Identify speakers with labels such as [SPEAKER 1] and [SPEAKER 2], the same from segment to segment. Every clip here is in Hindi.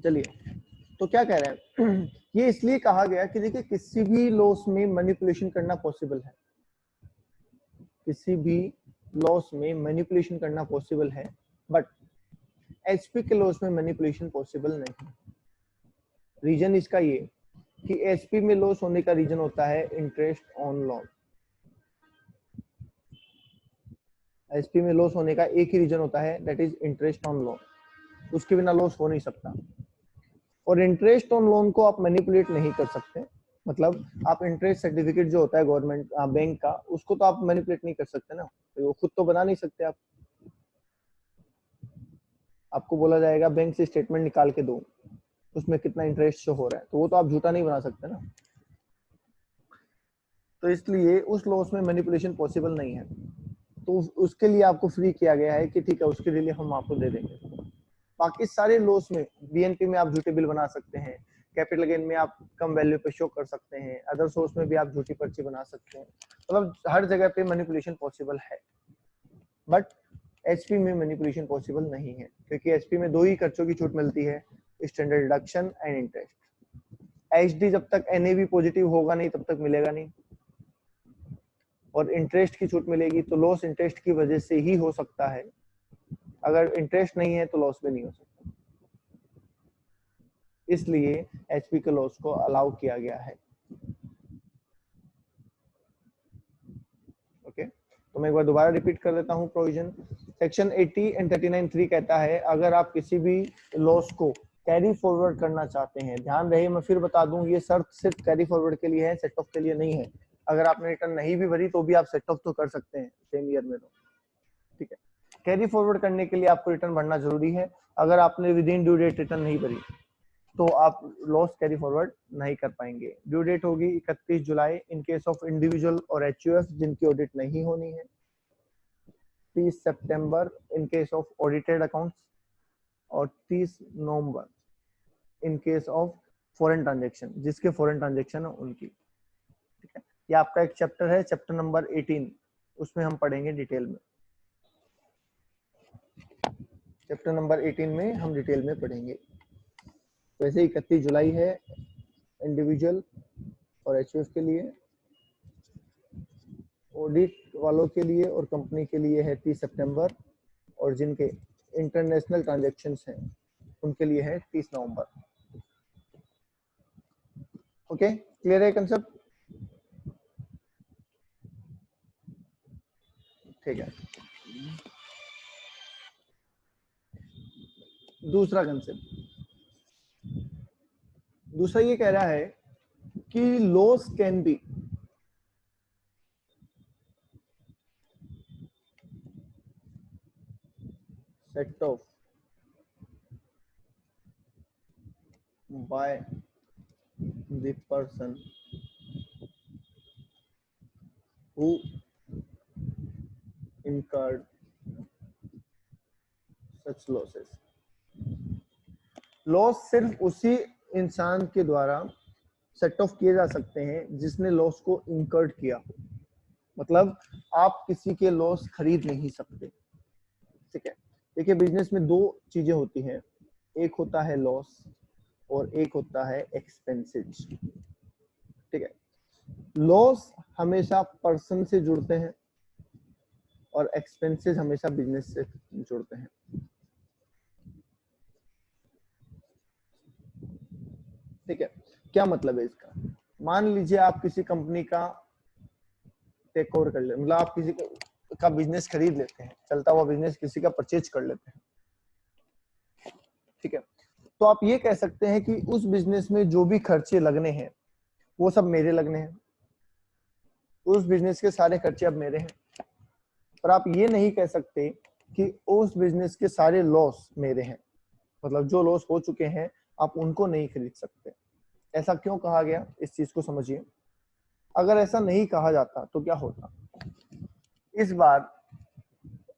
[SPEAKER 1] चलिए, तो क्या कह रहे हैं ये इसलिए कहा गया कि देखिए किसी भी लॉस में मैनिपुलेशन करना पॉसिबल है, किसी भी लॉस में मैनिपुलेशन करना पॉसिबल है, बट एचपी के लॉस में मैनिपुलेशन पॉसिबल नहीं। रीजन इसका ये कि एचपी में लॉस होने का रीजन होता है इंटरेस्ट ऑन लोन। एचपी में लॉस होने का एक ही रीजन होता है, that is interest on loan. उसके बिना लॉस हो नहीं सकता। और इंटरेस्ट ऑन लोन को आप मैनिपुलेट नहीं कर सकते। मतलब आप इंटरेस्ट सर्टिफिकेट जो होता है गवर्नमेंट बैंक का, उसको तो आप मैनिपुलेट नहीं कर सकते ना, तो वो खुद तो बना नहीं सकते आप। आपको बोला जाएगा बैंक से स्टेटमेंट निकाल के दो, उसमें कितना इंटरेस्ट शो हो रहा है, तो वो तो आप झूठा नहीं बना सकते ना। तो इसलिए उस लॉस में मैनिपुलेशन पॉसिबल नहीं है। तो उसके लिए आपको फ्री किया गया है कि ठीक है, उसके लिए हम आपको दे देंगे। बाकी सारे लॉस में बीएनपी में आप झूठे बिल बना सकते हैं, कैपिटल गेन में आप कम वैल्यू पे शो कर सकते हैं, अदर सोर्स में भी आप झूठी पर्ची बना सकते हैं। मतलब हर जगह पे मैनिपुलेशन पॉसिबल है, बट एचपी में मैनिपुलेशन पॉसिबल नहीं है, क्योंकि एचपी में दो ही खर्चों की छूट मिलती है, standard deduction and interest. HD जब तक एनएवी पॉजिटिव होगा नहीं तब तक मिलेगा नहीं, और इंटरेस्ट की छूट मिलेगी तो लॉस इंटरेस्ट की वजह से ही हो सकता है। अगर इंटरेस्ट नहीं है तो लॉस भी नहीं हो सकता, इसलिए एचपी के लॉस को अलाउ किया गया है। ओके, तो मैं एक बार दोबारा रिपीट कर देता हूं। प्रोविजन सेक्शन 80 एंड 39(3) कहता है अगर आप किसी भी लॉस को कैरी फॉरवर्ड करना चाहते हैं, ध्यान रहे मैं फिर बता दूं, ये शर्त सिर्फ कैरी फॉरवर्ड के लिए है, सेट ऑफ के लिए नहीं है। अगर आपने रिटर्न नहीं भी भरी तो भी आप सेट ऑफ तो कर सकते हैं सेम ईयर में, तो ठीक है। कैरी फॉरवर्ड करने के लिए आपको रिटर्न भरना जरूरी है। अगर आपने within due date return नहीं भरी तो आप लॉस कैरी फॉरवर्ड नहीं कर पाएंगे। ड्यू डेट होगी 31 जुलाई इन केस ऑफ इंडिविजुअल और एचयूएफ जिनकी ऑडिट नहीं होनी है, 30 सितंबर in case of audited accounts, और 30 नवंबर in case of foreign transaction, जिसके फॉरेन ट्रांजैक्शन है उनकी। ठीक है, ये आपका एक चैप्टर है, चैप्टर नंबर 18, उसमें हम पढ़ेंगे डिटेल में। चैप्टर नंबर 18 में हम डिटेल में पढ़ेंगे। वैसे 31 जुलाई है इंडिविजुअल और एचयूएफ के लिए, ऑडिट वालों के लिए और कंपनी के लिए है 30 सितंबर, और जिनके इंटरनेशनल ट्रांजैक्शंस हैं उनके लिए है 30 नवंबर। ओके, क्लियर है कंसेप्ट? ठीक है। दूसरा कंसेप्ट, दूसरा ये कह रहा है कि loss can be set of by the person who incurred such losses। Loss सिर्फ उसी इंसान के द्वारा सेट ऑफ किए जा सकते हैं जिसने लॉस को इंकर्ड किया हो। मतलब आप किसी के लॉस खरीद नहीं सकते। ठीक है, देखिए बिजनेस में दो चीजें होती हैं, एक होता है लॉस और एक होता है एक्सपेंसेस। ठीक है, लॉस हमेशा पर्सन से जुड़ते हैं और एक्सपेंसेस हमेशा बिजनेस से जुड़ते हैं। ठीक है, क्या मतलब है इसका? मान लीजिए आप किसी कंपनी का टेक ओवर कर ले, मतलब आप किसी का बिजनेस खरीद लेते हैं, चलता हुआ बिजनेस किसी का परचेज कर लेते हैं। ठीक है, तो आप ये कह सकते हैं कि उस बिजनेस में जो भी खर्चे लगने हैं वो सब मेरे लगने हैं, उस बिजनेस के सारे खर्चे अब मेरे हैं। पर आप ये नहीं कह सकते कि उस बिजनेस के सारे लॉस मेरे हैं, मतलब जो लॉस हो चुके हैं आप उनको नहीं खरीद सकते। ऐसा क्यों कहा गया, इस चीज को समझिए। अगर ऐसा नहीं कहा जाता तो क्या होता? इस बार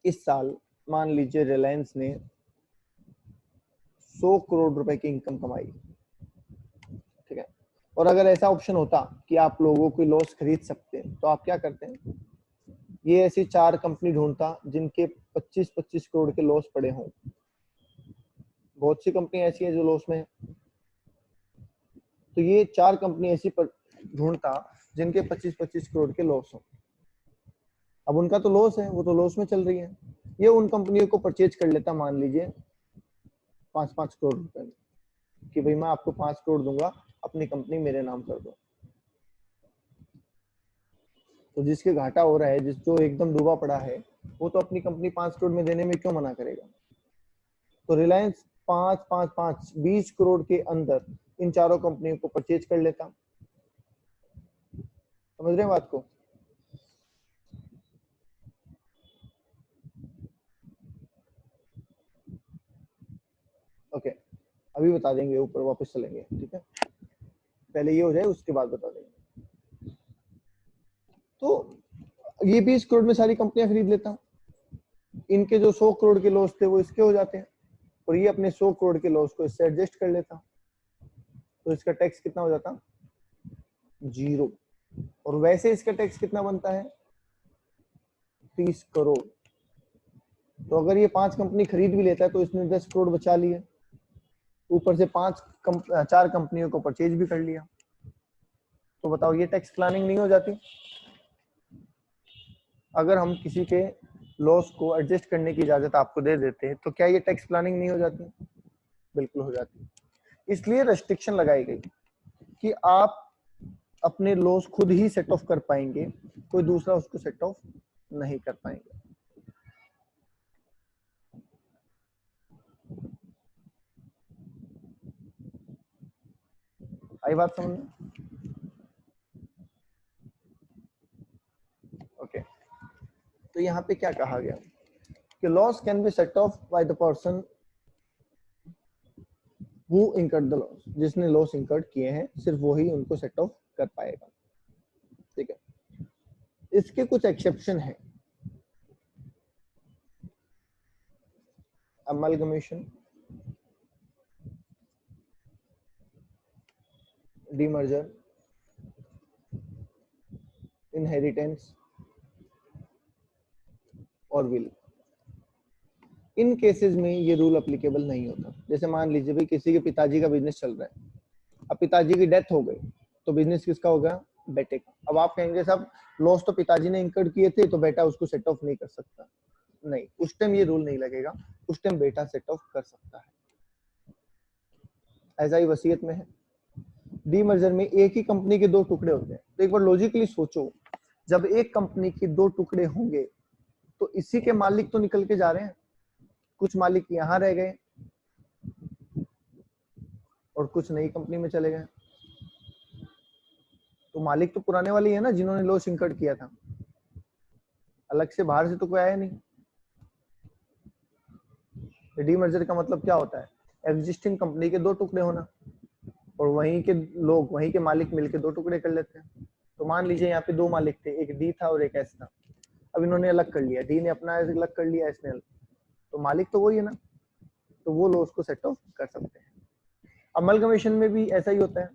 [SPEAKER 1] इस साल मान लीजिए रिलायंस ने 100 करोड़ रुपए की इनकम कमाई। ठीक है, और अगर ऐसा ऑप्शन होता कि आप लोगों की लॉस खरीद सकते हैं तो आप क्या करते हैं? ये ऐसी 4 कंपनी ढूंढता जिनके 25-25 करोड़ के लॉस पड़े हों, बहुत सी कंपनी ऐसी है जो लॉस में है। तो ये 4 कंपनी ऐसी पर ढूंढता जिनके 25-25 करोड़ के लॉस हो। अब उनका तो लॉस है, वो तो लॉस में चल रही है। ये उन कंपनियों को परचेज कर लेता, मान लीजिए 5-5 करोड़ रुपए में, कि भाई मैं आपको 5 करोड़ दूंगा, अपनी कंपनी मेरे नाम कर दो। तो जिसके घाटा हो रहा है, जो एकदम डूबा पड़ा है, वो तो अपनी कंपनी 5 करोड़ में देने में क्यों मना करेगा। तो रिलायंस 5-5-5 20 करोड़ के अंदर इन चारों कंपनियों को परचेज कर लेता। समझ रहे हैं बात को? ओके, अभी बता देंगे, ऊपर वापस चलेंगे, ठीक है। पहले ये हो जाए, उसके बाद बता देंगे। तो ये 20 करोड़ में सारी कंपनियां खरीद लेता हूं, इनके जो 100 करोड़ के लॉस थे वो इसके हो जाते हैं, और ये अपने 100 करोड़ के लॉस को इससे एडजस्ट कर लेता। तो इसका टैक्स कितना हो जाता? 0। और वैसे इसका टैक्स कितना बनता है? 30 करोड़। तो अगर ये 5 कंपनी खरीद भी लेता है तो इसने 10 करोड़ बचा लिए, ऊपर से 4 कंपनियों को परचेज भी कर लिया। तो बताओ, ये टैक्स प्लानिंग नहीं हो जाती? अगर हम किसी के लॉस को एडजस्ट करने की इजाजत आपको दे देते हैं तो क्या ये टैक्स प्लानिंग नहीं हो जाती? बिल्कुल हो जाती। इसलिए रेस्ट्रिक्शन लगाई गई कि आप अपने लॉस खुद ही सेट ऑफ कर पाएंगे, कोई दूसरा उसको सेट ऑफ नहीं कर पाएंगे। आई बात समझ में? ओके, तो यहाँ पे क्या कहा गया कि loss can be set of by the person who incurred the loss. जिसने लॉस इनकर्ड किए हैं सिर्फ वही उनको सेट ऑफ कर पाएगा, ठीक है। इसके कुछ एक्सेप्शन है। अमलगमेशन, डीमर्जर, इनहेरिटेंस और विल। इन केसेस में ये रूल अप्लीकेबल नहीं होता। जैसे मान लीजिए भाई किसी के पिताजी का बिजनेस चल रहा है, अब पिताजी की डेथ हो गई, तो बिजनेस किसका होगा? बेटे का। अब आप कहेंगे साहब लॉस तो पिताजी ने इंकर्ड किए थे तो बेटा उसको सेट ऑफ नहीं कर सकता। नहीं, उस टाइम ये रूल नहीं लगेगा, उस टाइम बेटा सेट ऑफ कर सकता है। ऐसा ही वसीयत में है। डीमर्जर में एक ही कंपनी के 2 टुकड़े होते हैं। तो एक बार लॉजिकली सोचो, जब एक कंपनी के 2 टुकड़े होंगे तो इसी के मालिक तो निकल के जा रहे हैं, कुछ मालिक यहाँ रह गए और कुछ नई कंपनी में चले गए। तो मालिक तो पुराने वाले ही है ना, जिन्होंने लॉस इंकर्ड किया था, अलग से बाहर से तो कोई आया नहीं। डीमर्जर का मतलब क्या होता है? एग्जिस्टिंग कंपनी के 2 टुकड़े होना, और वहीं के लोग, वहीं के मालिक मिलके 2 टुकड़े कर लेते हैं। तो मान लीजिए यहाँ पे 2 मालिक थे, एक डी था और एक एस था। अब इन्होंने अलग कर लिया, डी ने अपना अलग कर लिया, एस ने अलग। तो मालिक तो वही है ना, तो वो लॉस को सेट ऑफ कर सकते हैं। अमलगमेशन में भी ऐसा ही होता है,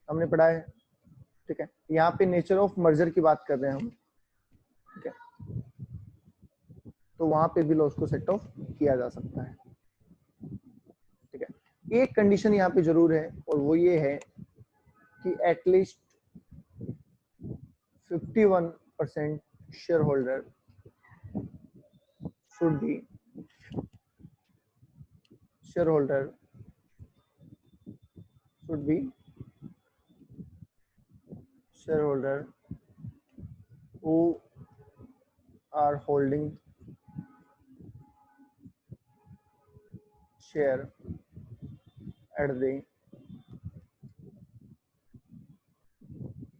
[SPEAKER 1] हमने पढ़ा है, ठीक है। यहाँ पे नेचर ऑफ मर्जर की बात कर रहे हैं हम, ठीक है। तो वहां पे भी लॉस को सेट ऑफ किया जा सकता है, ठीक है। एक कंडीशन यहाँ पे जरूर है, और वो ये है कि at least 51% share holder should be shareholder who are holding share at the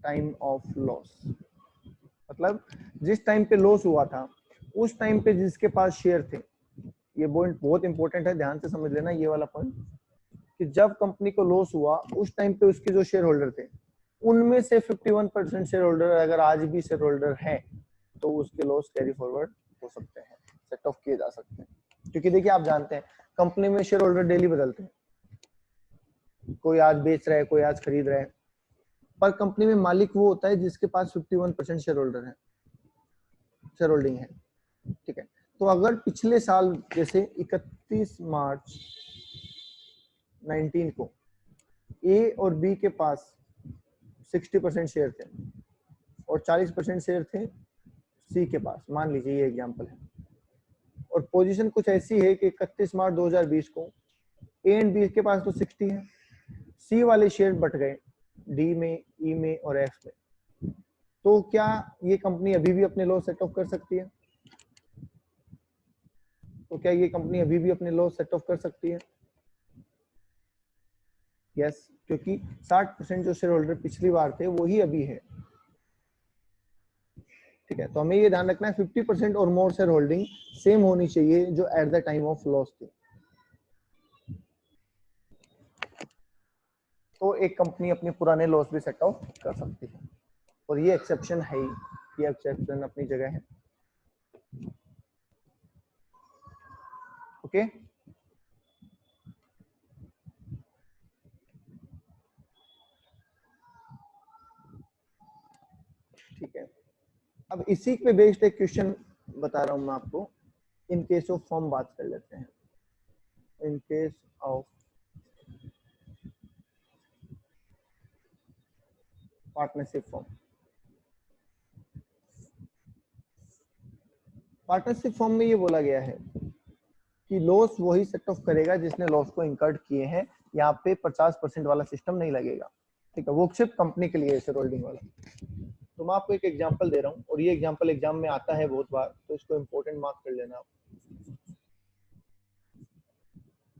[SPEAKER 1] time of loss। मतलब जिस टाइम पे लॉस हुआ था उस टाइम पे जिसके पास शेयर थे, ये पॉइंट बहुत इंपॉर्टेंट है, ध्यान से समझ लेना ये वाला पॉइंट, कि जब कंपनी को लॉस हुआ उस टाइम पे उसके जो शेयर होल्डर थे, उनमें से 51% शेयर होल्डर अगर आज भी शेयर होल्डर हैं तो उसके लॉस कैरी फॉरवर्ड हो सकते हैं, सेट ऑफ किए जा सकते हैं। क्योंकि देखिए आप जानते हैं कंपनी में शेयर होल्डर डेली बदलते हैं, कोई आज बेच रहा है, कोई आज खरीद रहा है, पर कंपनी में मालिक वो होता है जिसके पास 51% शेयर होल्डर है, शेयर होल्डिंग है, ठीक है। तो अगर पिछले साल जैसे 31 मार्च 19 को ए और बी के पास 60% शेयर थे और 40% शेयर थे सी के पास, मान लीजिए ये एग्जांपल है, और पोजीशन कुछ ऐसी है कि 31 मार्च 2020 को ए एंड बी के पास तो 60 है, सी वाले शेयर बट गए डी में, ई में और एफ में, तो क्या ये कंपनी अभी भी अपने लॉस सेट ऑफ कर सकती है? तो क्या ये कंपनी अभी भी अपने लॉस सेट ऑफ कर सकती है? यस, क्योंकि 60% जो शेयर होल्डर पिछली बार थे वो ही अभी है। ठीक है, तो हमें ये ध्यान रखना है 50% और मोर शेयर होल्डिंग सेम होनी चाहिए जो at the time of loss थी। तो एक कंपनी अपने पुराने लॉस भी सेट ऑफ कर सकती है, और ये एक्सेप्शन है ही, ये एक्सेप्शन अपनी जगह है। ओके, ठीक है। अब इसी पे बेस्ड एक क्वेश्चन बता रहा हूं मैं आपको। इन केस ऑफ फॉर्म बात कर लेते हैं। इन case of partnership form, partnership form में ये बोला गया है कि लॉस वही सेट ऑफ करेगा जिसने लॉस को इंकर्ड किए हैं। यहाँ पे 50% वाला सिस्टम नहीं लगेगा। ठीक है, वो सिर्फ कंपनी के लिए शेयर होल्डिंग वाला। तो मैं आपको एक एग्जांपल दे रहा हूँ, और ये एग्जांपल एग्जाम में आता है बहुत बार, तो इसको इम्पोर्टेंट मार्क कर लेना आप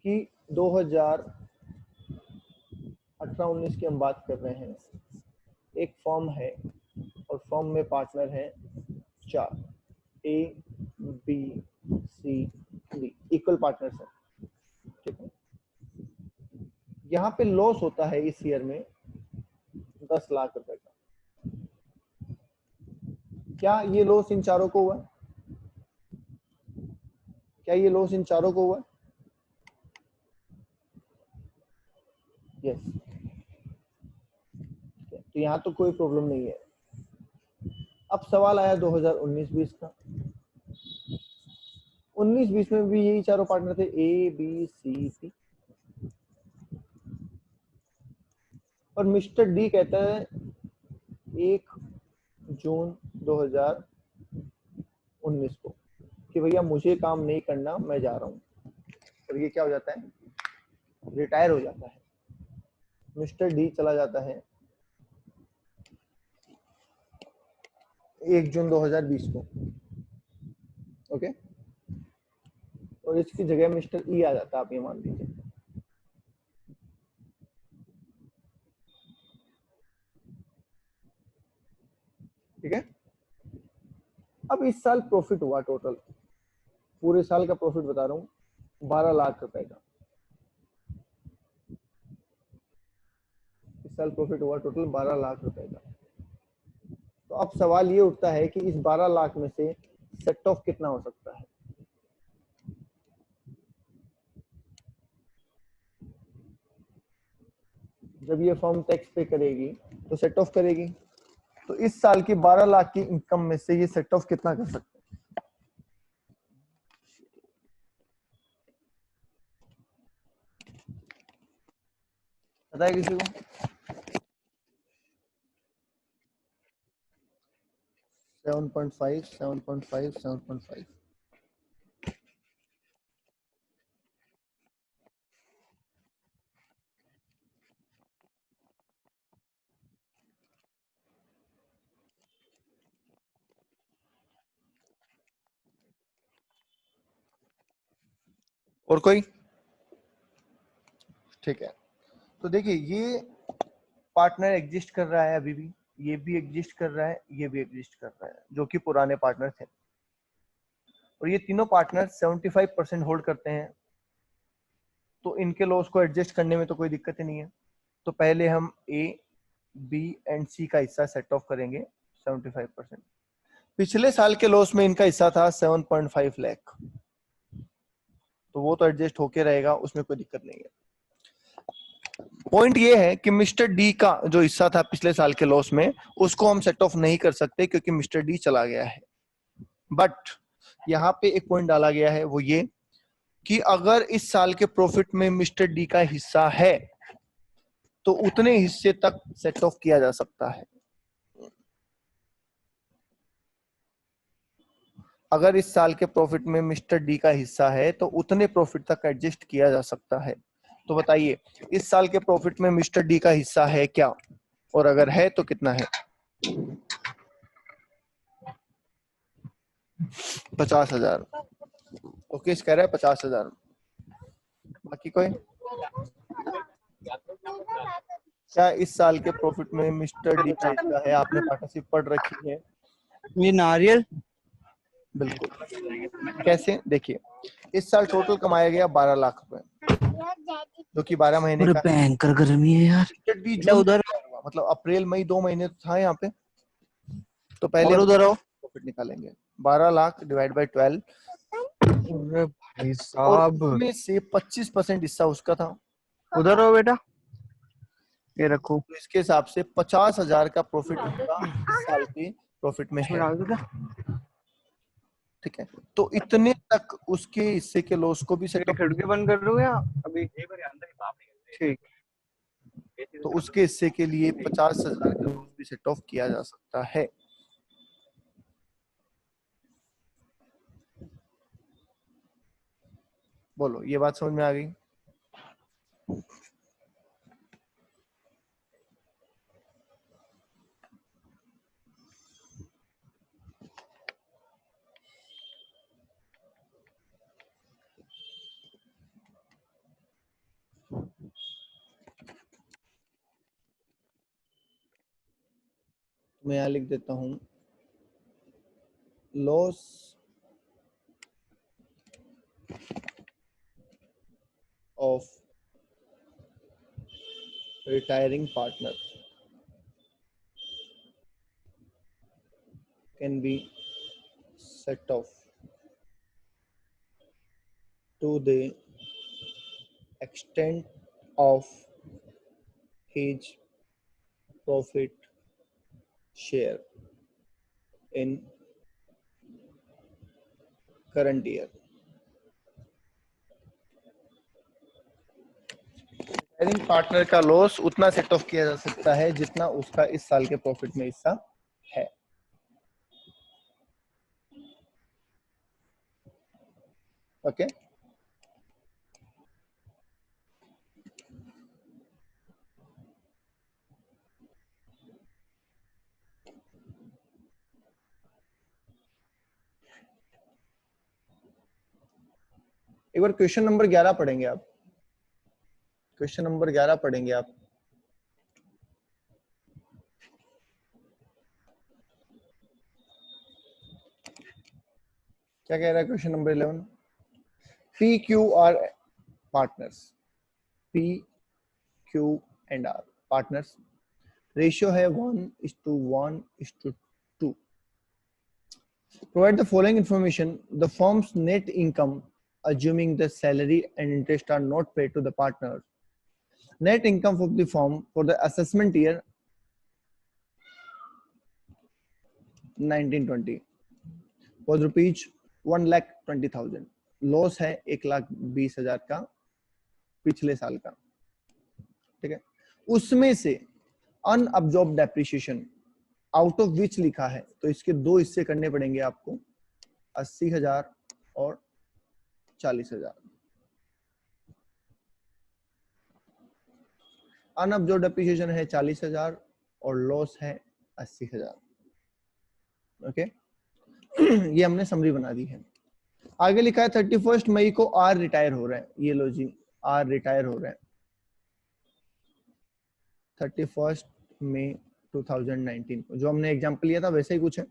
[SPEAKER 1] कि 2018-19 की हम बात कर रहे हैं। एक फॉर्म है और फॉर्म में पार्टनर है 4, A B C D, equal partners है। ठीक है, यहाँ पे लॉस होता है इस ईयर में 10 लाख रुपए का। क्या ये लॉस इन चारों को हुआ? क्या ये लॉस इन चारों को हुआ? यस। तो यहाँ तो कोई प्रॉब्लम नहीं है। अब सवाल आया 2019-20 का। 19-20 में भी यही चारों पार्टनर थे, ए बी सी डी, और मिस्टर डी कहता है 1 जून 2019 को कि भैया मुझे काम नहीं करना, मैं जा रहा हूँ। और ये क्या हो जाता है? रिटायर हो जाता है। मिस्टर डी चला जाता है 1 जून 2020 को। ओके, और इसकी जगह मिस्टर ई आ जाता है, आप ये मान लीजिए। ठीक है, अब इस साल प्रॉफिट हुआ टोटल, पूरे साल का प्रॉफिट बता रहा हूँ, 12 लाख रुपए का। इस साल प्रॉफिट हुआ टोटल 12 लाख रुपए का। तो अब सवाल ये उठता है कि इस 12 लाख में से सेट ऑफ कितना हो सकता है? जब ये फर्म टैक्स पे करेगी तो सेट ऑफ करेगी, तो इस साल की 12 लाख की इनकम में से ये सेट ऑफ कितना कर सकते हैं? पता है किसी को? 7.5, 7.5, 7.5। और कोई? ठीक है, तो देखिए ये पार्टनर एग्जिस्ट कर रहा है अभी भी, ये भी एग्जिस्ट कर रहा है, ये भी एग्जिस्ट कर रहा है, जो कि पुराने पार्टनर थे। और ये तीनों पार्टनर 75% होल्ड करते हैं, तो इनके लॉस को एडजस्ट करने में तो कोई दिक्कत ही नहीं है। तो पहले हम ए बी एंड सी का हिस्सा सेट ऑफ करेंगे 75%। पिछले साल के लॉस में इनका हिस्सा था 7.5 लाख, तो वो तो एडजस्ट होके रहेगा, उसमें कोई दिक्कत नहीं है। पॉइंट ये है कि मिस्टर डी का जो हिस्सा था पिछले साल के लॉस में, उसको हम सेट ऑफ नहीं कर सकते क्योंकि मिस्टर डी चला गया है। बट यहाँ पे एक पॉइंट डाला गया है, वो ये कि अगर इस साल के प्रॉफिट में मिस्टर डी का हिस्सा है तो उतने हिस्से तक सेट ऑफ किया जा सकता है। अगर इस साल के प्रॉफिट में मिस्टर डी का हिस्सा है तो उतने प्रॉफिट तक एडजस्ट किया जा सकता है। तो बताइए इस साल के प्रॉफिट में मिस्टर डी का हिस्सा है क्या, और अगर है तो कितना है? 50,000। ओके, कह रहा है 50,000। बाकी कोई? क्या इस साल के प्रॉफिट में मिस्टर डी का हिस्सा है? आपने पार्टनरशिप पढ़ रखी है।
[SPEAKER 2] ये नारियल
[SPEAKER 1] बिल्कुल। कैसे? देखिए इस साल टोटल कमाया गया 12 लाख रुपए, जो कि 12 महीने का।
[SPEAKER 2] भयंकर गर्मी है यार।
[SPEAKER 1] मिस्टर डी जून
[SPEAKER 2] उधर
[SPEAKER 1] मतलब अप्रैल मई 2 महीने तो था यहाँ पे। तो पहले
[SPEAKER 2] और उधर आओ।
[SPEAKER 1] प्रॉफिट निकालेंगे 12 लाख डिवाइड बाय 12,
[SPEAKER 2] अरे भाई
[SPEAKER 1] और
[SPEAKER 2] साहब,
[SPEAKER 1] उसमें से 25% हिस्सा उसका था।
[SPEAKER 2] उधर आओ बेटा, ये रखो।
[SPEAKER 1] तो इसके हिसाब से 50,000 का प्रॉफिट उसका इस साल के प्रॉफिट में है।
[SPEAKER 2] डाल दो क्या?
[SPEAKER 1] ठीक है, तो इतने तक उसके हिस्से के लॉस को भी सेट ऑफ,
[SPEAKER 2] खिड़की बंद कर दूं या अभी? ठीक।
[SPEAKER 1] तो उसके हिस्से के लिए 50,000 का लॉस भी सेट ऑफ किया जा सकता है। बोलो, ये बात समझ में आ गई? मैं यहाँ लिख देता हूं, loss of retiring partner can be set off to the extent of his profit share in current year. Sharing partner का लॉस उतना सेट ऑफ किया जा सकता है जितना उसका इस साल के प्रॉफिट में हिस्सा है। ओके, एक बार क्वेश्चन नंबर 11 पढ़ेंगे आप। क्वेश्चन नंबर 11 पढ़ेंगे आप। क्या कह रहा है question number 11? P Q R partners, P Q and R partners, ratio है 1:1:2. Provide the following information. The firm's net income, assuming the salary and interest are not paid to the partners. Net income of the firm for the assessment year 1920 was rupees 1,20,000. Loss है 1,20,000 का पिछले साल का। ठीक है, उसमें से unabsorbed depreciation out of which लिखा है, तो इसके दो हिस्से करने पड़ेंगे आपको, 80,000 और 40,000। अनअब्जॉर्ब डेप्रिसिएशन है 40,000 और लॉस है 80,000। ओके, ये हमने समरी बना दी है। आगे लिखा है 31 मई को आर रिटायर हो रहे हैं। ये लो जी, आर रिटायर हो रहे हैं 31 मई 2019 को। जो हमने एग्जाम्पल लिया था वैसे ही कुछ है,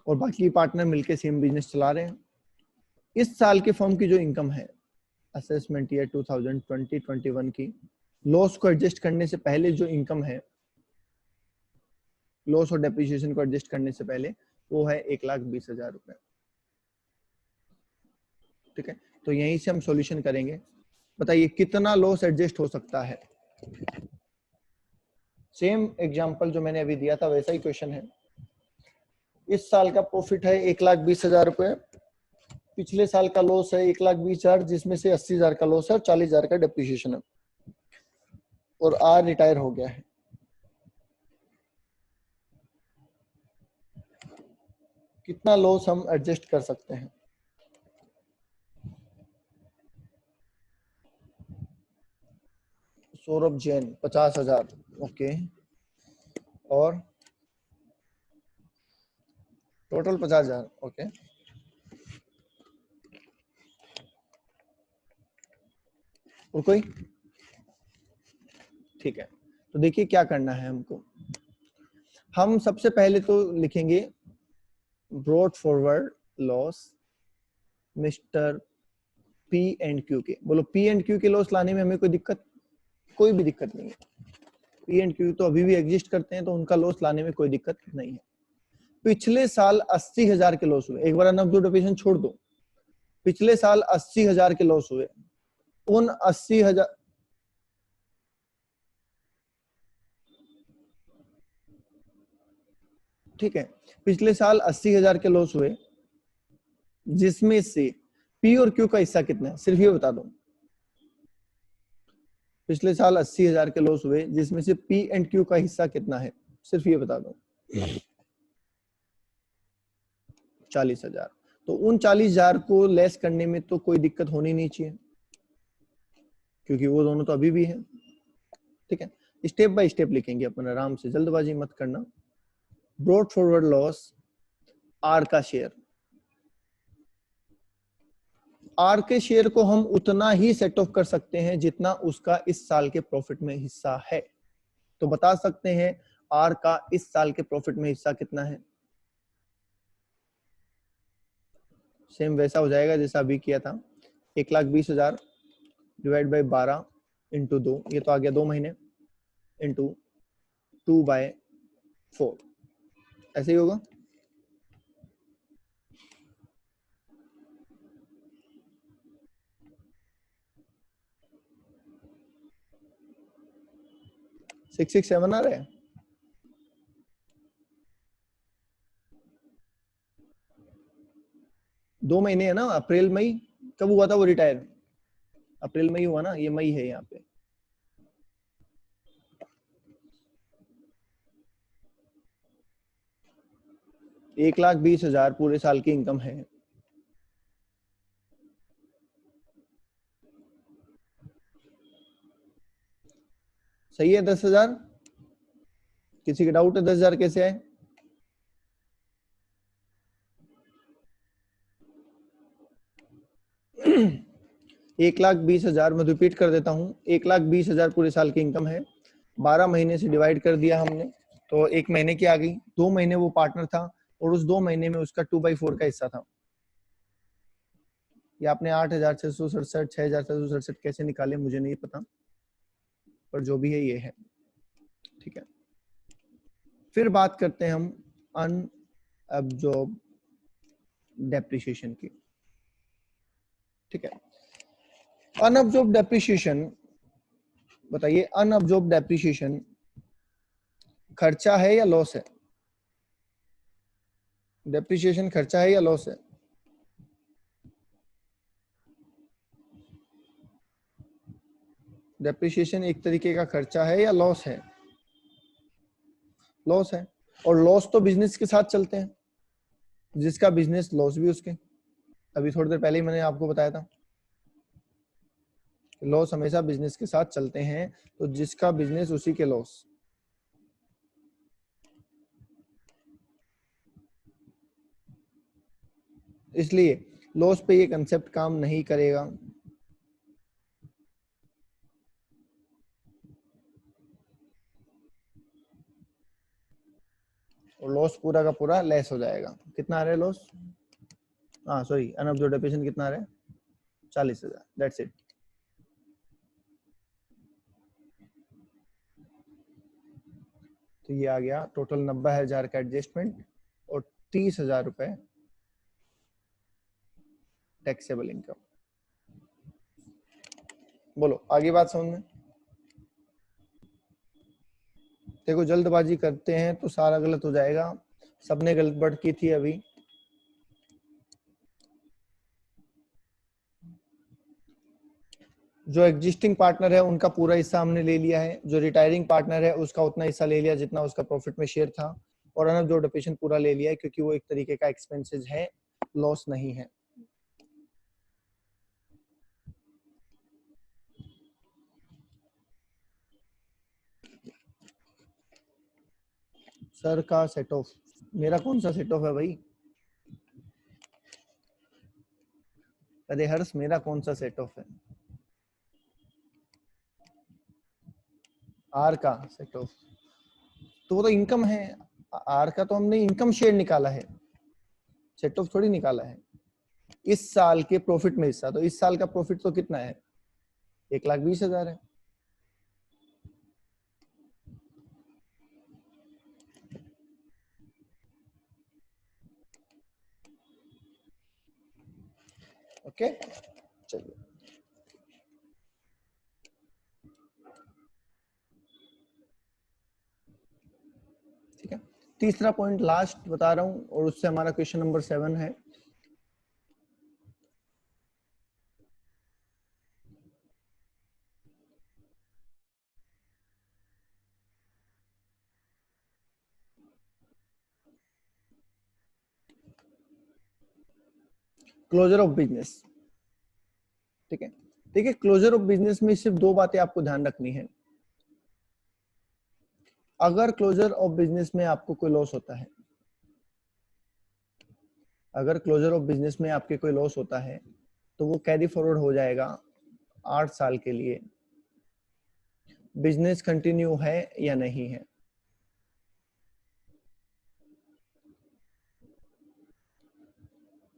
[SPEAKER 1] और बाकी पार्टनर मिलके सेम बिजनेस चला रहे हैं। इस साल के फर्म की जो इनकम है असेसमेंट ईयर 2020-21 की, लॉस को एडजस्ट करने से पहले जो इनकम है, लॉस और डेप्रिसिएशन को एडजस्ट करने से पहले, वो है 1,20,000 रुपए। ठीक है, तो यहीं से हम सॉल्यूशन करेंगे। बताइए कितना लॉस एडजस्ट हो सकता है? सेम एग्जांपल जो मैंने अभी दिया था वैसा ही क्वेश्चन है। इस साल का प्रॉफिट है 1,20,000 रुपए, पिछले साल का लॉस है 1,20,000, जिसमें से 80,000 का लॉस है और 40,000 का डेप्रिसिएशन है, और आर रिटायर हो गया है। कितना लॉस हम एडजस्ट कर सकते हैं? सौरभ जैन 50,000, ओके, और टोटल 50,000, ओके। और कोई? ठीक है, तो देखिए क्या करना है हमको। हम सबसे पहले तो लिखेंगे brought forward loss mister P and Q के। बोलो, पी एंड क्यू के लॉस लाने में हमें कोई दिक्कत? कोई भी दिक्कत नहीं है। पी एंड क्यू तो अभी भी एग्जिस्ट करते हैं, तो उनका लॉस लाने में कोई दिक्कत नहीं है। पिछले साल 80,000 के लॉस हुए, एक बार अनअब्जॉर्ब डेप्रिसिएशन छोड़ दो, पिछले साल 80,000 के लॉस हुए। उन 80,000, ठीक है, पिछले साल 80,000 के लॉस हुए, जिसमें से पी और क्यू का हिस्सा कितना है, सिर्फ ये बता दो। पिछले साल 80,000 के लॉस हुए, जिसमें से पी एंड क्यू का हिस्सा कितना है, सिर्फ ये बता दो। 40,000। तो उन 40,000 को लेस करने में तो कोई दिक्कत होनी नहीं चाहिए, क्योंकि वो दोनों तो अभी भी है। ठीक है, स्टेप बाय स्टेप लिखेंगे अपन, आराम से, जल्दबाजी मत करना। ब्रॉड फॉरवर्ड लॉस, आर का शेयर, आर के शेयर को हम उतना ही सेट ऑफ कर सकते हैं जितना उसका इस साल के प्रॉफिट में हिस्सा है। तो बता सकते हैं आर का इस साल के प्रॉफिट में हिस्सा कितना है। सेम वैसा हो जाएगा जैसा अभी किया था, 1,20,000 डिवाइड बाई 12 इंटू 2, ये तो आ गया 2 महीने, इंटू 2/4, ऐसे ही होगा। सिक्स 6 7 आ रहा है। दो महीने है ना, अप्रैल मई, कब हुआ था वो रिटायर? अप्रैल मई हुआ ना, ये मई है यहाँ पे। $1,20,000 पूरे साल की इनकम है। सही है 10,000? किसी के डाउट है 10,000 कैसे आए? $1,20,000 मैं रिपीट कर देता हूँ, 1,20,000 पूरे साल की इनकम है, 12 महीने से डिवाइड कर दिया हमने, तो एक महीने की आ गई। 2 महीने वो पार्टनर था, और उस 2 महीने में उसका 2/4 का हिस्सा था। ये आपने 8,667, 6,767 कैसे निकाले मुझे नहीं पता, पर जो भी है ये है। ठीक है, फिर बात करते हैं हम अनअब्जॉर्ब डेप्रिसिएशन की। ठीक है, अनअब्जॉर्ब डेप्रिसिएशन, बताइए, अनअब्जॉर्ब डेप्रिसिएशन खर्चा है या लॉस है? डेप्रिसिएशन खर्चा है या लॉस है? डेप्रिसिएशन एक तरीके का खर्चा है या लॉस है? लॉस है, और लॉस तो बिजनेस के साथ चलते हैं, जिसका बिजनेस लॉस भी उसके। अभी थोड़ी देर पहले ही मैंने आपको बताया था, लॉस हमेशा बिजनेस के साथ चलते हैं, तो जिसका बिजनेस उसी के लॉस। इसलिए लॉस पे ये कंसेप्ट काम नहीं करेगा। और लॉस पूरा का पूरा लेस हो जाएगा। कितना आ रहा है लॉस? हाँ सॉरी, अनअब्जॉर्ब डेप्रिसिएशन कितना आ रहा है? 40,000, दैट्स इट। तो ये आ गया टोटल 90,000 का एडजस्टमेंट, और 30,000 रुपए टैक्सेबल इनकम। बोलो आगे बात समझ में? देखो, जल्दबाजी करते हैं तो सारा गलत हो जाएगा। सबने गड़बड़ की थी अभी। जो एग्जिस्टिंग पार्टनर है उनका पूरा हिस्सा हमने ले लिया है, जो रिटायरिंग पार्टनर है उसका उतना हिस्सा ले लिया जितना उसका प्रॉफिट में शेयर था, और अनअब्जॉर्प्ड पूरा ले लिया है क्योंकि वो एक तरीके का एक्सपेंसेस है, लॉस नहीं है। सर का सेट ऑफ, मेरा कौन सा सेट ऑफ है भाई? अरे हर्ष, मेरा कौन सा सेट ऑफ है? आर का सेट ऑफ तो वो तो इनकम है। आर का तो हमने इनकम शेयर निकाला है, सेट ऑफ थोड़ी निकाला है। इस साल के प्रॉफिट में हिस्सा, तो इस साल का प्रॉफिट तो कितना है? 1,20,000 है। ओके, चलिए ठीक है। तीसरा पॉइंट लास्ट बता रहा हूं और उससे हमारा क्वेश्चन नंबर 7 है। Closure of business. ठीक है, देखिए क्लोजर ऑफ बिजनेस में सिर्फ दो बातें आपको ध्यान रखनी है। अगर क्लोजर ऑफ बिजनेस में आपको कोई लॉस होता है, अगर क्लोजर ऑफ बिजनेस में आपके कोई लॉस होता है तो वो कैरी फॉरवर्ड हो जाएगा 8 साल के लिए। बिजनेस कंटिन्यू है या नहीं है,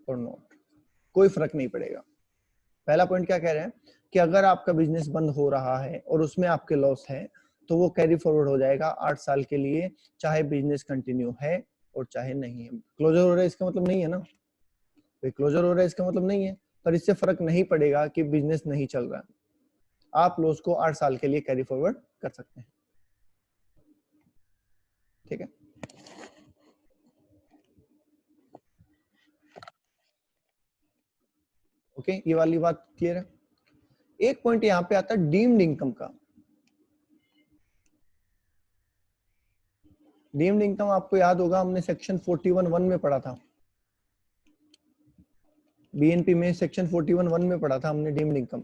[SPEAKER 1] और नॉट, कोई फर्क नहीं पड़ेगा। पहला पॉइंट क्या कह रहे हैं कि अगर आपका बिजनेस बंद हो रहा है और उसमें आपके लॉस है तो वो कैरी फॉरवर्ड हो जाएगा 8 साल के लिए, चाहे बिजनेस कंटिन्यू है और चाहे नहीं है। क्लोजर हो रहा है इसका मतलब नहीं है ना, क्लोजर हो रहा है इसका मतलब नहीं है, पर इससे फर्क नहीं पड़ेगा कि बिजनेस नहीं चल रहा है, आप लॉस को 8 साल के लिए कैरी फॉरवर्ड कर सकते हैं। ठीक है, ओके, ये वाली बात क्लियर है। एक पॉइंट यहां पे आता है डीम्ड इनकम का। डीम्ड इनकम आपको याद होगा, हमने सेक्शन 41(1) में पढ़ा था, बीएनपी में सेक्शन 41(1) में पढ़ा था हमने डीम्ड इनकम।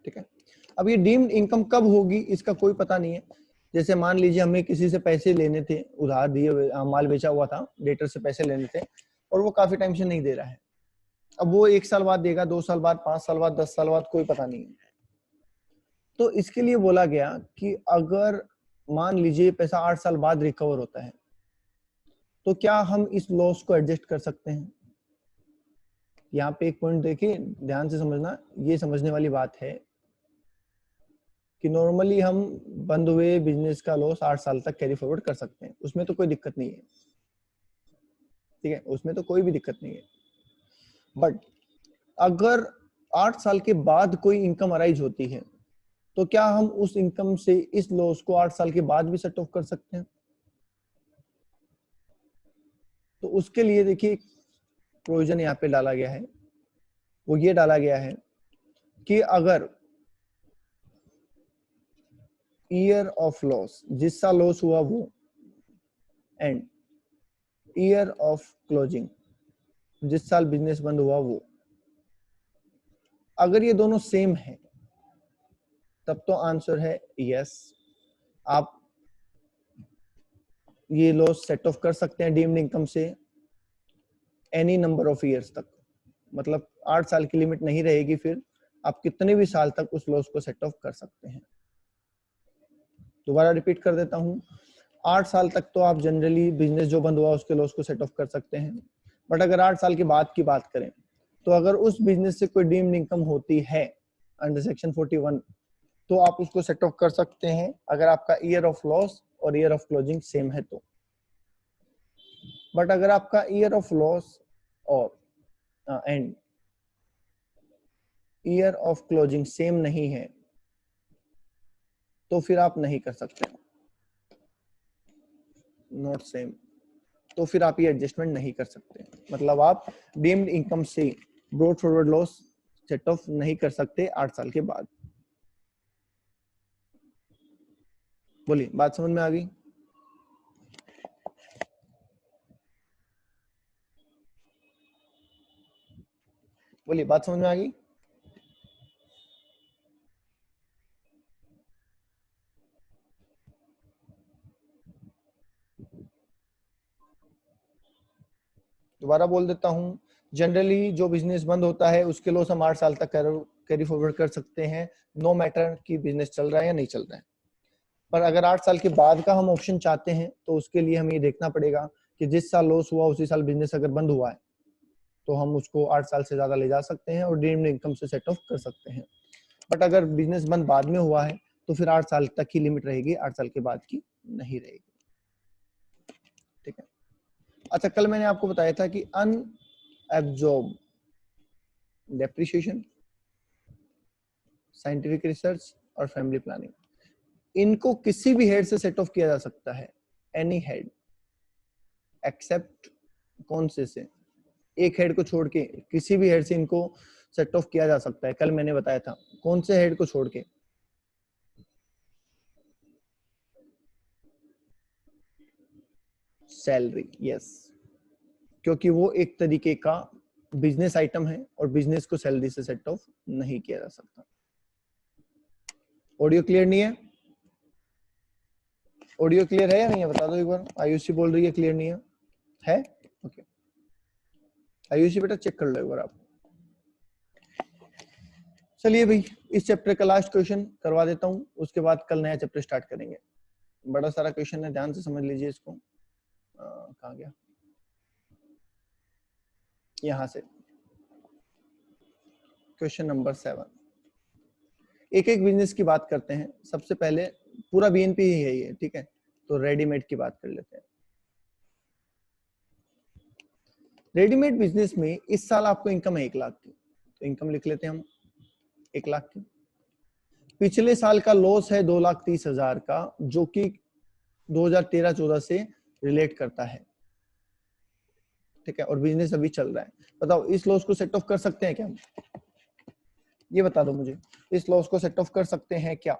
[SPEAKER 1] ठीक है, अब ये डीम्ड इनकम कब होगी इसका कोई पता नहीं है। जैसे मान लीजिए हमें किसी से पैसे लेने थे, उधार दिए हुए, माल बेचा हुआ था, डेटर से पैसे लेने थे और वो काफी टाइम से नहीं दे रहा है। अब वो 1 साल बाद देगा, 2 साल बाद, 5 साल बाद, 10 साल बाद, कोई पता नहीं है। तो इसके लिए बोला गया कि अगर मान लीजिए पैसा 8 साल बाद रिकवर होता है तो क्या हम इस लॉस को एडजस्ट कर सकते हैं। यहाँ पे एक पॉइंट देखिए, ध्यान से समझना, ये समझने वाली बात है कि नॉर्मली हम बंद हुए बिजनेस का लॉस 8 साल तक कैरी फॉरवर्ड कर सकते हैं, उसमें तो कोई दिक्कत नहीं है। ठीक है, उसमें तो कोई भी दिक्कत नहीं है। बट अगर 8 साल के बाद कोई इनकम अराइज होती है तो क्या हम उस इनकम से इस लॉस को 8 साल के बाद भी सेट ऑफ कर सकते हैं। तो उसके लिए देखिए प्रोविजन यहाँ पे डाला गया है, वो ये डाला गया है कि अगर ईयर ऑफ लॉस, जिस साल लॉस हुआ वो, एंड ईयर ऑफ क्लोजिंग, जिस साल बिजनेस बंद हुआ वो, अगर ये दोनों सेम है तब तो आंसर है यस, आप ये लॉस सेट ऑफ कर सकते हैं डीम्ड इनकम से एनी नंबर ऑफ ईयर्स तक। मतलब 8 साल की लिमिट नहीं रहेगी, फिर आप कितने भी साल तक उस लॉस को सेट ऑफ कर सकते हैं। दोबारा रिपीट कर देता हूं, 8 साल तक तो आप जनरली बिजनेस जो बंद हुआ उसके लॉस को सेट ऑफ कर सकते हैं। बट अगर 8 साल के बाद की बात करें तो अगर उस बिजनेस से कोई डीम्ड इनकम होती है अंडर सेक्शन 41 तो आप उसको सेट ऑफ कर सकते हैं अगर आपका ईयर ऑफ लॉस और ईयर ऑफ क्लोजिंग सेम है तो। बट अगर आपका ईयर ऑफ लॉस और and year of closing same नहीं है तो फिर आप नहीं कर सकते, नॉट सेम, तो फिर आप ये एडजस्टमेंट नहीं कर सकते। मतलब आप डीम्ड इनकम से brought forward loss set of नहीं कर सकते 8 साल के बाद। बोलिए, बात समझ में आ गई? बोलिए, बात समझ में आ गई? दोबारा बोल देता हूँ, जनरली जो बिजनेस बंद होता है उसके लॉस हम 8 साल तक कैरी फॉरवर्ड कर सकते हैं, नो मैटर कि बिजनेस चल रहा है या नहीं चल रहा है। पर अगर 8 साल के बाद का हम ऑप्शन चाहते हैं तो उसके लिए हमें ये देखना पड़ेगा कि जिस साल लॉस हुआ उसी साल बिजनेस अगर बंद हुआ है तो हम उसको 8 साल से ज्यादा ले जा सकते हैं और डीम्ड इनकम से सेट ऑफ कर सकते हैं। बट अगर बिजनेस बंद बाद में हुआ है तो फिर 8 साल तक की लिमिट रहेगी, 8 साल के बाद की नहीं रहेगी। ठीक है। अच्छा, कल मैंने आपको बताया था कि अनएब्जॉर्ब डेप्रिसिएशन, साइंटिफिक रिसर्च और फैमिली प्लानिंग, इनको किसी भी हेड से सेट ऑफ किया जा सकता है, एनी हेड एक्सेप्ट कौन से एक हेड को छोड़ के किसी भी हेड से इनको सेट ऑफ किया जा सकता है। कल मैंने बताया था कौन से हेड को छोड़ के, सैलरी, यस, क्योंकि वो एक तरीके का बिजनेस आइटम है और बिजनेस को सैलरी से सेट ऑफ नहीं किया जा सकता। ऑडियो क्लियर नहीं है? ऑडियो क्लियर है या नहीं है बता दो एक बार। आयुषी बोल रही है क्लियर नहीं है? ओके, आयुषी बेटा चेक कर लो एक बार आप। चलिए भाई, इस चैप्टर का लास्ट क्वेश्चन करवा देता हूँ, उसके बाद कल नया चैप्टर स्टार्ट करेंगे। बड़ा सारा क्वेश्चन है, ध्यान से समझ लीजिए इसको। कहाँ गया? यहाँ से क्वेश्चन नंबर 7। एक एक बिजनेस की बात करते हैं। सबसे पहले पूरा बीएनपी ही है ये, ठीक है, तो रेडीमेड की बात कर लेते हैं। रेडीमेड बिजनेस में इस साल आपको इनकम है 1 लाख की, तो इनकम लिख लेते हैं हम 1 लाख की। पिछले साल का लॉस है 2,30,000 का, जो कि 2013-14 से रिलेट करता है, ठीक है, और बिजनेस अभी चल रहा है। बताओ इस लॉस को सेट ऑफ कर सकते हैं क्या हम? ये बता दो मुझे, इस लॉस को सेट ऑफ कर सकते हैं क्या?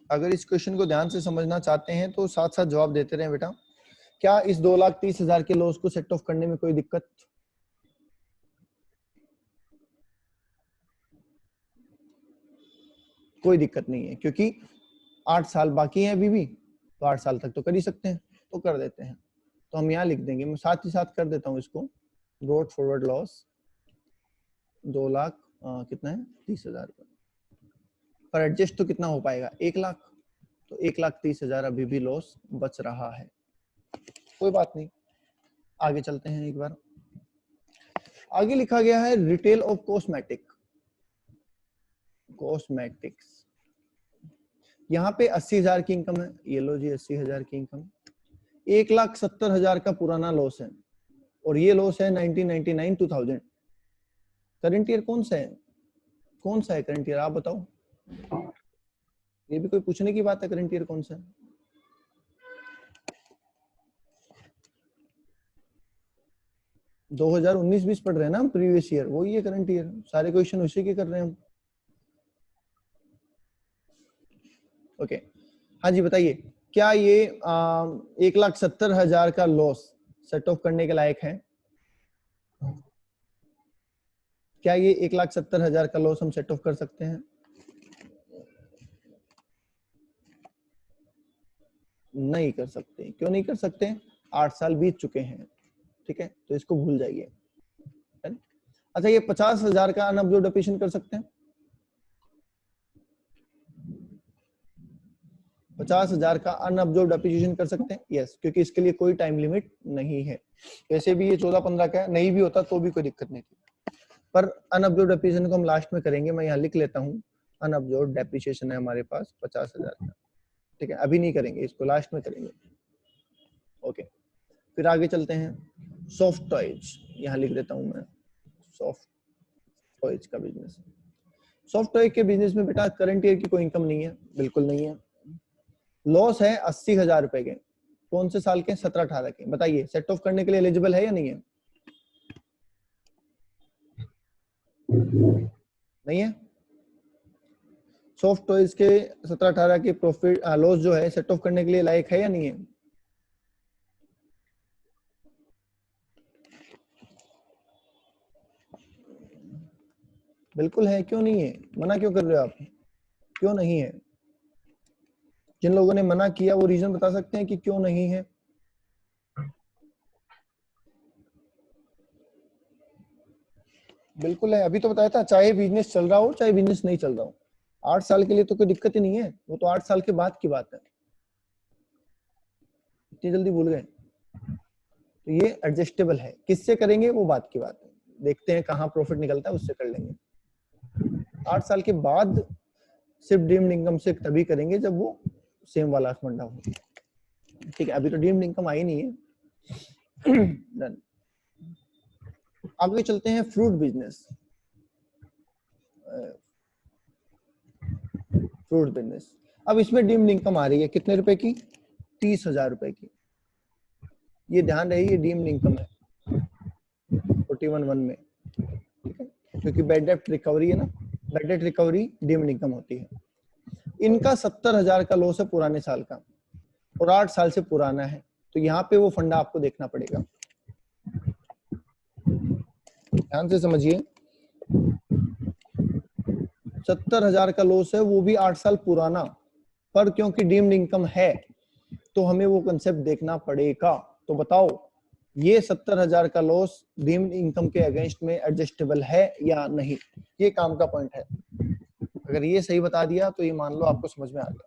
[SPEAKER 1] अगर इस क्वेश्चन को ध्यान से समझना चाहते हैं तो साथ साथ जवाब देते रहे बेटा। क्या इस 2,30,000 के लॉस को सेट ऑफ करने में कोई दिक्कत? कोई दिक्कत नहीं है, क्योंकि 8 साल बाकी है अभी भी, तो 8 साल तक तो कर ही सकते हैं, तो कर देते हैं। तो हम यहाँ लिख देंगे, मैं साथ ही साथ कर देता हूँ इसको, ब्रॉड फॉरवर्ड लॉस 2 लाख कितना है 30,000 पर एडजस्ट तो कितना हो पाएगा 1 लाख, तो 1,30,000 अभी भी लॉस बच रहा है। कोई बात नहीं, आगे चलते हैं एक बार। आगे लिखा गया है रिटेल ऑफ कॉस्मेटिक्स। यहाँ पे 80,000 की इनकम है, ये लो जी 80,000 की इनकम। 1,70,000 का पुराना लॉस है और ये लॉस है 1999-2000। करंट ईयर कौन सा है? कौन सा है करंट ईयर, आप बताओ। ये भी कोई पूछने की बात है, करंट ईयर कौन सा है? – 2019-20 पढ़ रहे हैं ना हम, प्रीवियस ईयर, वही है करंट ईयर, सारे क्वेश्चन उसी के कर रहे हैं हम। ओके, हाँ जी बताइए, क्या ये 1,70,000 का लॉस सेट ऑफ करने के लायक है? क्या ये 1,70,000 का लॉस हम सेट ऑफ कर सकते हैं? नहीं कर सकते। क्यों नहीं कर सकते? 8 साल बीत चुके हैं, ठीक है, तो इसको भूल जाइए। अच्छा, ये 50,000 का अनअब्जॉर्ब्ड डेप्रिसिएशन कर सकते हैं? 50,000 का अनअब्जॉर्ब्ड डेप्रिसिएशन कर सकते हैं? यस, क्योंकि इसके लिए कोई टाइम लिमिट नहीं है। वैसे भी ये 14-15 का है, नहीं भी होता तो भी कोई दिक्कत नहीं थी, पर अनअब्जॉर्ब्ड डेप्रिसिएशन को हम लास्ट में करेंगे। मैं यहाँ लिख लेता हूँ, अनअब्जॉर्ब्ड डेप्रिसिएशन है हमारे पास 50,000 का, ठीक है, अभी नहीं करेंगे, इसको लास्ट में करेंगे। ओके, फिर आगे चलते हैं। सॉफ्ट टॉयज, यहाँ लिख देता हूं मैं, सॉफ्ट टॉयज का बिजनेस। सॉफ्ट टॉय के बिजनेस में बेटा करंट ईयर की कोई इनकम नहीं है, बिल्कुल नहीं है। लॉस है 80,000 रुपए के। कौन से साल के? 17-18 के। बताइए सेट ऑफ करने के लिए एलिजिबल है या नहीं है? नहीं है। सॉफ्ट टॉयज के 17-18 के प्रॉफिट लॉस जो है सेट ऑफ करने के लिए लायक है या नहीं है? बिल्कुल है। क्यों नहीं है? मना क्यों कर रहे हो आप? क्यों नहीं है? जिन लोगों ने मना किया वो रीजन बता सकते हैं कि क्यों नहीं है? बिल्कुल है। अभी तो बताया था, चाहे बिजनेस चल रहा हो चाहे बिजनेस नहीं चल रहा हो, 8 साल के लिए तो कोई दिक्कत ही नहीं है। वो तो 8 साल के बाद की बात है। इतनी जल्दी भूल गए? तो ये एडजस्टेबल है। किससे करेंगे वो बात की बात है, देखते हैं कहाँ प्रॉफिट निकलता है उससे कर लेंगे। 8 साल के बाद सिर्फ डीम्ड इनकम से तभी करेंगे जब वो सेम वाला फंडा हो। ठीक है, अभी तो डीम्ड इनकम आई नहीं है। डन। आगे चलते हैं फ्रूट बिजनेस। फ्रूट बिजनेस, अब इसमें डीम्ड इनकम आ रही है कितने रुपए की? 30,000 रुपए की। ये ध्यान रहे ये डीम्ड इनकम है 41(1) में, ठीक है, क्योंकि बैड डेट रिकवरी है ना, bad debt recovery deemed income होती है। इनका 70,000 का लॉस है पुराने साल का और 8 साल से पुराना है, तो यहाँ पे वो फंडा आपको देखना पड़ेगा। ध्यान से समझिए, 70,000 का लॉस है, वो भी 8 साल पुराना, पर क्योंकि डीम्ड इनकम है तो हमें वो कंसेप्ट देखना पड़ेगा। तो बताओ ये 70,000 का लॉस डीम्ड इनकम के अगेंस्ट में एडजस्टेबल है या नहीं? ये काम का पॉइंट है। अगर ये सही बता दिया तो ये मान लो आपको समझ में आ गया।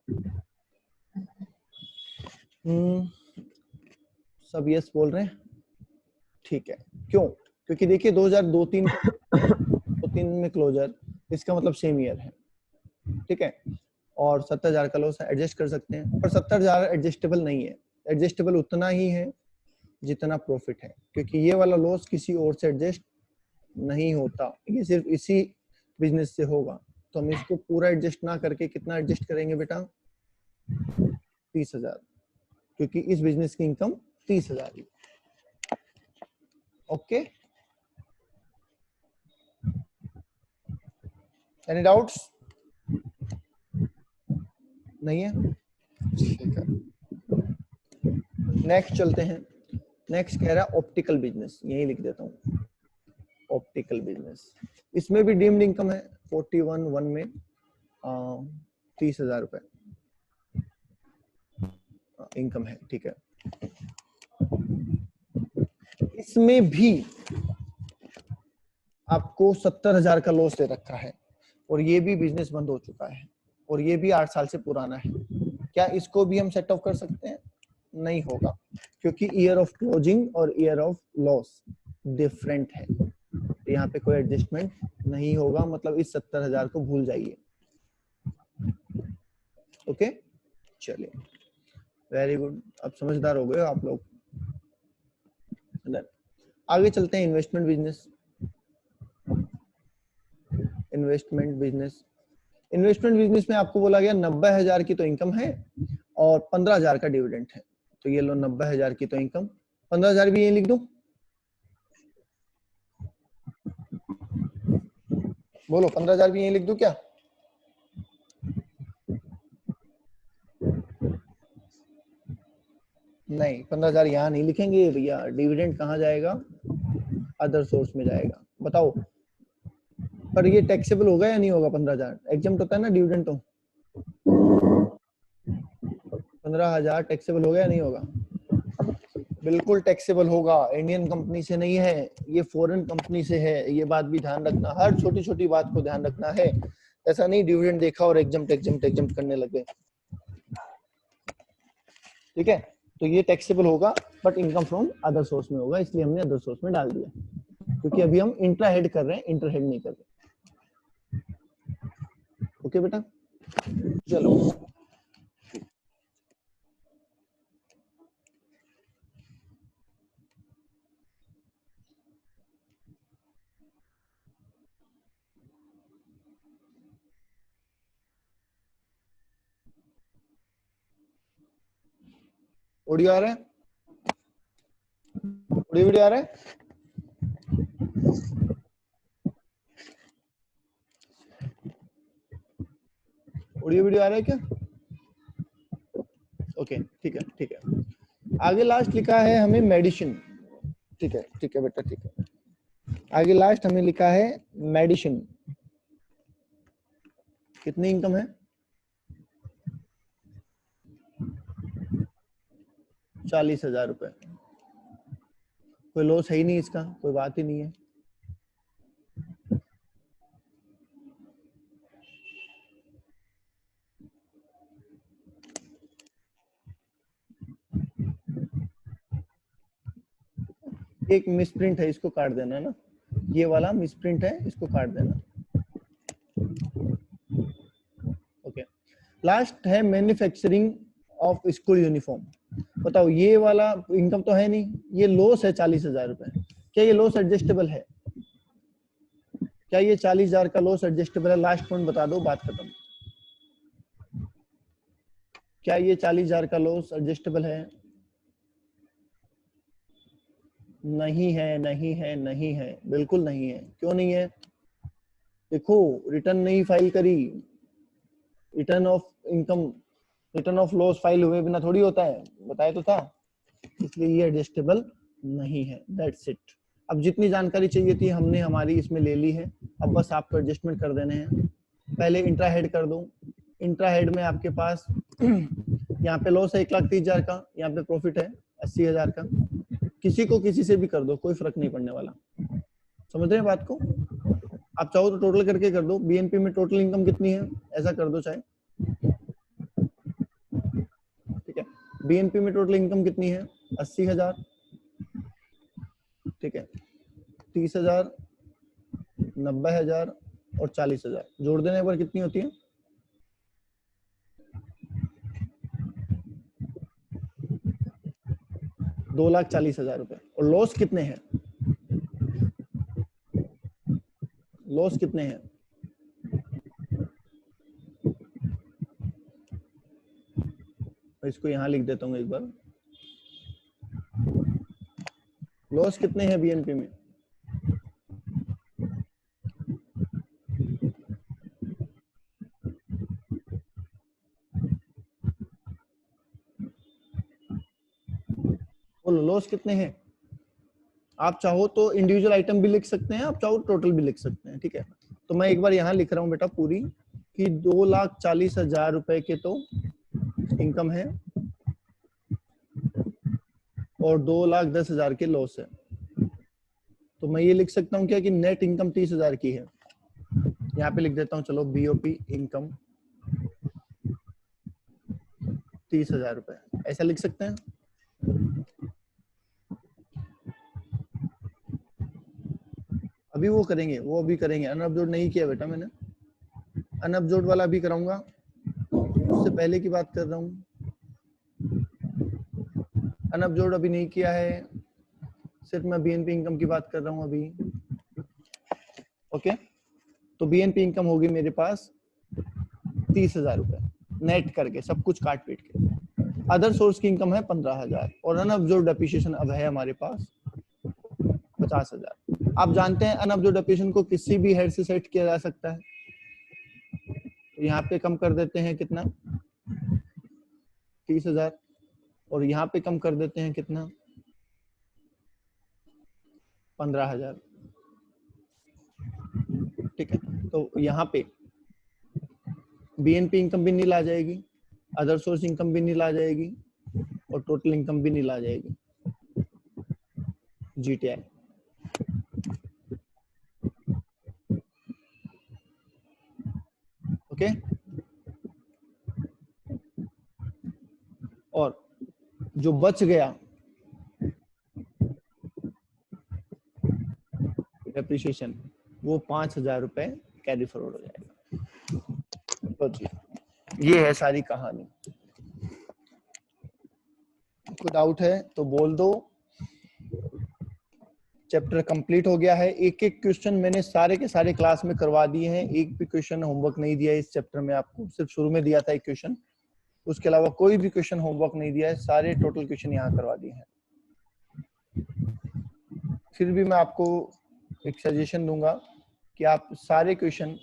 [SPEAKER 1] सब यस बोल रहे हैं, ठीक है। क्यों? क्योंकि देखिए 2002-3 में क्लोजर, इसका मतलब सेम ईयर है, ठीक है, और 70,000 का लॉस एडजस्ट कर सकते हैं, पर 70,000 एडजस्टेबल नहीं है। एडजस्टेबल उतना ही है जितना प्रॉफिट है, क्योंकि ये वाला लॉस किसी और से एडजस्ट नहीं होता, ये सिर्फ इसी बिजनेस से होगा। तो हम इसको पूरा एडजस्ट ना करके कितना एडजस्ट करेंगे बेटा? 30,000, क्योंकि इस बिजनेस की इनकम 30,000 है। Okay, any doubts? नहीं है, ठीक है। नेक्स्ट चलते हैं। नेक्स्ट कह रहा है ऑप्टिकल बिजनेस, यही लिख देता हूँ, ऑप्टिकल बिजनेस। इसमें भी डीम्ड इनकम है 41(1) में 30,000 रुपए इनकम है, ठीक है। इसमें भी आपको 70,000 का लॉस दे रखा है और ये भी बिजनेस बंद हो चुका है और ये भी 8 साल से पुराना है। क्या इसको भी हम सेट ऑफ कर सकते हैं? नहीं होगा, क्योंकि ईयर ऑफ क्लोजिंग और ईयर ऑफ लॉस डिफरेंट है। यहाँ पे कोई एडजस्टमेंट नहीं होगा, मतलब इस 70,000 को भूल जाइए। ओके, चलिए, वेरी गुड, अब समझदार हो गए आप लोग। आगे चलते हैं investment business. Investment business, investment business में आपको बोला गया 90,000 की तो इनकम है और 15,000 का डिविडेंड है। तो ये लो 90,000 की तो इनकम, 15,000 भी यही लिख दो। बोलो 15,000 भी यही लिख दो क्या? नहीं, 15,000 यहाँ नहीं लिखेंगे भैया, डिविडेंड कहाँ जाएगा? अदर सोर्स में जाएगा। बताओ, पर ये टैक्सेबल होगा या नहीं होगा? 15,000 एग्जम्प्ट होता है ना डिविडेंड, तो 15,000 टैक्सेबल होगा या नहीं होगा? बिल्कुल टैक्सेबल होगा। इंडियन कंपनी से नहीं है, ये फॉरेन कंपनी से है, ये बात भी ध्यान रखना, हर छोटी छोटी बात को ध्यान रखना है। ऐसा नहीं डिविडेंड देखा और एग्जम्प्ट एग्जम्प्ट एग्जम्प्ट करने लगे, ठीक है। तो ये टैक्सेबल होगा, but income from other source में होगा, इसलिए हमने अदर सोर्स में डाल दिया, क्योंकि अभी हम इंट्रा हेड कर रहे हैं, इंटर हेड नहीं कर रहे। ओके बेटा, चलो। ऑडियो आ रहा है? ऑडियो वीडियो आ रहा है? ऑडियो वीडियो आ रहा है क्या? ओके, ठीक है ठीक है। आगे लास्ट लिखा है हमें मेडिसिन। ठीक है बेटा, ठीक है। आगे लास्ट हमें लिखा है मेडिसिन। कितनी इनकम है? 40,000 रुपए। कोई लॉस है ही नहीं, इसका कोई बात ही नहीं है। एक मिसप्रिंट है, इसको काट देना ना, ये वाला मिसप्रिंट है, इसको काट देना। ओके, लास्ट है मैन्युफैक्चरिंग ऑफ स्कूल यूनिफॉर्म। बताओ, ये वाला इनकम तो है नहीं, ये लॉस है 40,000 रुपए। क्या ये लॉस एडजस्टेबल है? क्या ये 40,000 का लॉस एडजस्टेबल है? लास्ट पॉइंट बता दो, बात खत्म। क्या ये 40,000 का लॉस एडजस्टेबल है? नहीं है, नहीं है, नहीं है, बिल्कुल नहीं है। क्यों नहीं है? देखो, रिटर्न नहीं फाइल करी, return of income, return of loss file हुए बिना थोड़ी होता है, बताया तो था। इसलिए ये एडजस्टेबल नहीं है, दैट्स इट। अब जितनी जानकारी चाहिए थी हमने हमारी इसमें ले ली है, अब बस आपको एडजस्टमेंट कर देने हैं। पहले इंट्रा हेड कर दो। इंट्रा हेड में आपके पास यहाँ पे लॉस है 1,30,000 का, यहाँ पे प्रॉफिट है 80,000 का। किसी को किसी से भी कर दो, कोई फर्क नहीं पड़ने वाला। समझ रहे हैं बात को? आप चाहो तो टोटल करके कर दो, बीएनपी में टोटल इनकम कितनी है ऐसा कर दो चाहे। ठीक है, बीएनपी में टोटल इनकम कितनी है? 80,000। ठीक है, 30,000, 90,000 और 40,000 जोड़ देने पर कितनी होती है? 2,40,000 रुपए। और लॉस कितने हैं? लॉस कितने हैं? इसको यहां लिख देता हूँ एक बार। लॉस कितने हैं बीएनपी में? बोलो, लॉस कितने हैं? आप चाहो तो इंडिविजुअल आइटम भी लिख सकते हैं, आप चाहो टोटल भी लिख सकते हैं। ठीक है, तो मैं एक बार यहाँ लिख रहा हूँ बेटा पूरी, कि 2,40,000 रुपए के तो इनकम है और 2,10,000 के लॉस है। तो मैं ये लिख सकता हूँ क्या कि नेट इनकम 30,000 की है। यहाँ पे लिख देता हूँ, चलो बीओपी इनकम 30,000 रुपए, ऐसा लिख सकते हैं। अभी वो करेंगे, वो अभी करेंगे। अनअब्जॉर्ब नहीं किया बेटा मैंने, अनअब्जॉर्ब वाला भी कराऊंगा, उससे पहले की बात कर रहा हूँ। अनअब्जॉर्ब अभी नहीं किया है, सिर्फ मैं बीएनपी इनकम की बात कर रहा हूँ अभी। ओके, तो बीएनपी इनकम होगी मेरे पास 30,000 रुपए नेट करके, सब कुछ काट पीट के। अदर सोर्स की इनकम है 15,000 और अनअब्जॉर्ब डेप्रिसिएशन अब है हमारे पास 50,000। आप जानते हैं अनअब्जॉर्ब डेप्रिसिएशन को किसी भी हेड से सेट किया जा सकता है। तो यहाँ पे कम कर देते हैं कितना? 30,000 और यहाँ पे कम कर देते हैं कितना? 15,000। ठीक है, तो यहाँ पे बीएनपी इनकम भी नील आ जाएगी, अदर सोर्स इनकम भी नील आ जाएगी और टोटल इनकम भी नील आ जाएगी, जीटीआई। ओके, और जो बच गया डेप्रिसिएशन वो 5,000 रुपए कैरी फॉरवर्ड हो जाएगा। तो जी ये है सारी कहानी। कोई डाउट है तो बोल दो। चैप्टर कंप्लीट हो गया है। एक एक क्वेश्चन मैंने सारे के सारे क्लास में करवा दिए हैं, एक भी क्वेश्चन होमवर्क नहीं दिया इस चैप्टर में आपको, सिर्फ शुरू में दिया था एक क्वेश्चन। उसके अलावा कोई भी क्वेश्चन होमवर्क नहीं दिया है, सारे टोटल क्वेश्चन यहाँ करवा दिए हैं। फिर भी मैं आपको एक सजेशन दूंगा कि आप सारे क्वेश्चन